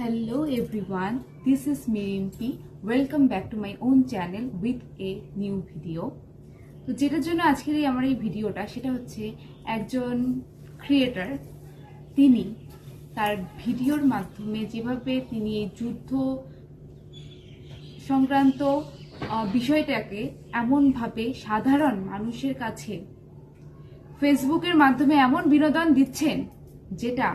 Hello everyone, this is Mirimpi. Welcome back to my own channel with a new video. তো যেটার জন্য আজকের আমার এই ভিডিওটা সেটা হচ্ছে একজন ক্রিয়েটর, তিনি তার ভিডিওর মাধ্যমে যেভাবে তিনি এই যুদ্ধ সংক্রান্ত বিষয়টাকে এমনভাবে সাধারণ মানুষের কাছে ফেসবুকের মাধ্যমে এমন বিনোদন দিচ্ছেন যেটা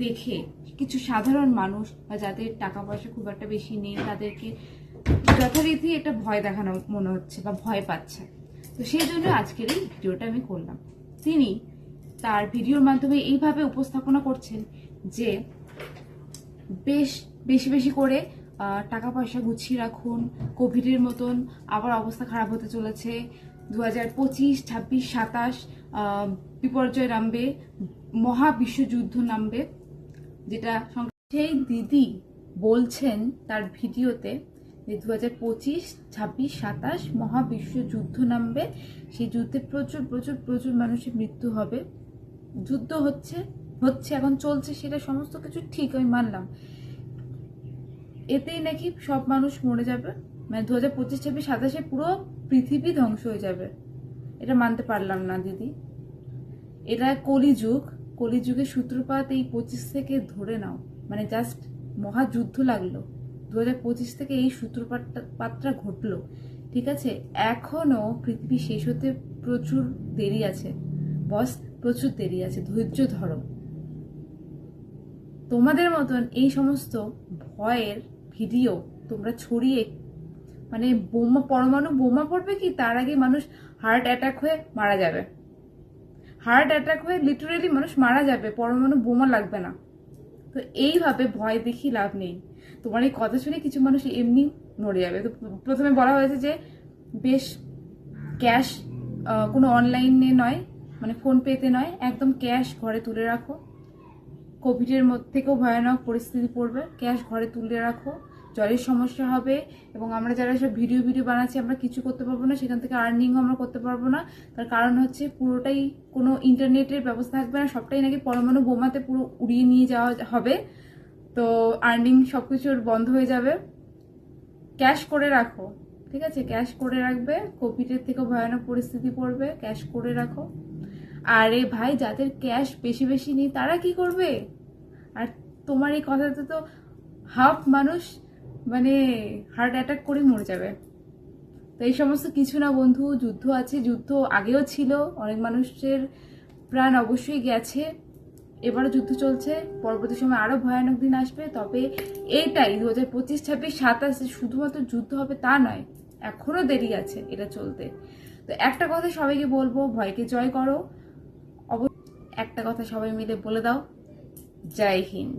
দেখে কিছু সাধারণ মানুষ বা যাদের টাকা পয়সা খুব একটা বেশি নেই তাদেরকে যথারীতি একটা ভয় দেখানো মনে হচ্ছে বা ভয় পাচ্ছে। তো সেই জন্য আজকের এই ভিডিওটা আমি করলাম। তিনি তার ভিডিওর মাধ্যমে এইভাবে উপস্থাপনা করছেন যে বেশ বেশি বেশি করে টাকা পয়সা গুছিয়ে রাখুন, কোভিডের মতন আবার অবস্থা খারাপ হতে চলেছে, 2025, 26, 27 বিপর্যয় নামবে, মহা বিশ্বযুদ্ধ নামবে। যেটা সেই দিদি বলছেন তার ভিডিওতে যে 2025, 26, 27 মহা বিশ্বযুদ্ধ নামবে, সেই যুদ্ধে প্রচুর প্রচুর প্রচুর মানুষের মৃত্যু হবে। যুদ্ধ হচ্ছে এখন চলছে, সেটা সমস্ত কিছু ঠিক, আমি মানলাম। এতেই নাকি সব মানুষ মরে যাবে, মানে 2025, 26, 27 পুরো পৃথিবী ধ্বংস হয়ে যাবে। এটা মানতে পারলাম না দিদি। এটা কলিযুগের সূত্রপাত এই 25 থেকে ধরে নাও, মানে জাস্ট মহাযুদ্ধ লাগলো 2025 থেকে এই সূত্রপাতটা ঘটলো, ঠিক আছে। এখনো পৃথিবী শেষ হতে প্রচুর দেরি আছে বস, প্রচুর দেরি আছে, ধৈর্য ধরো। তোমাদের মতন এই সমস্ত ভয়ের ভিডিও তোমরা ছড়িয়ে, মানে পরমাণু বোমা পড়বে কি তার আগে মানুষ হার্ট অ্যাটাক হয়ে মারা যাবে, হার্ট অ্যাটাক হয়ে লিটারেলি মানুষ মারা যাবে, পরমাণু বোমা লাগবে না। তো এইভাবে ভয় দেখি লাভ নেই। তোমার এই কথা শুনে কিছু মানুষ এমনি নড়ে যাবে। তো প্রথমে বলা হয়েছে যে বেশ ক্যাশ, কোনো অনলাইনে নয়, মানে ফোন পেতে নয়, একদম ক্যাশ ঘরে তুলে রাখো। কোভিডের থেকেও ভয়ানক পরিস্থিতি পড়বে, ক্যাশ ঘরে তুলে রাখো। জলের সমস্যা হবে এবং আমরা যারা সব ভিডিও বানাচ্ছি আমরা কিছু করতে পারবো না, সেখান থেকে আর্নিংও আমরা করতে পারবো না। তার কারণ হচ্ছে পুরোটাই কোনো ইন্টারনেটের ব্যবস্থা থাকবে না, সবটাই নাকি পরমাণু বোমাতে পুরো উড়িয়ে নিয়ে যাওয়া হবে। তো আর্নিং সবকিছুর বন্ধ হয়ে যাবে। ক্যাশ করে রাখো, ঠিক আছে, ক্যাশ করে রাখবে। কোভিডের থেকেও ভয়ানক পরিস্থিতি পড়বে, ক্যাশ করে রাখো। আরে ভাই, যাদের ক্যাশ বেশি বেশি নেই তারা কি করবে? আর তোমার এই কথাতে তো হাফ মানুষ মানে হার্ট অ্যাটাক করে মরে যাবে। তো এই সমস্ত কিছু না বন্ধু, যুদ্ধ আছে, যুদ্ধ আগেও ছিল, অনেক মানুষের প্রাণ অবশ্যই গেছে, এবারও যুদ্ধ চলছে, পরবর্তী সময় আরো ভয়ানক দিন আসবে। তবে এইটাই 2025, 26, 27 শুধুমাত্র যুদ্ধ হবে তা নয়, এখনো দেরি আছে এটা চলতে। তো একটা কথা সবাইকে বলবো, ভয়কে জয় করো। একটা কথা সবাই মিলে বলে দাও, জয় হিন্দ।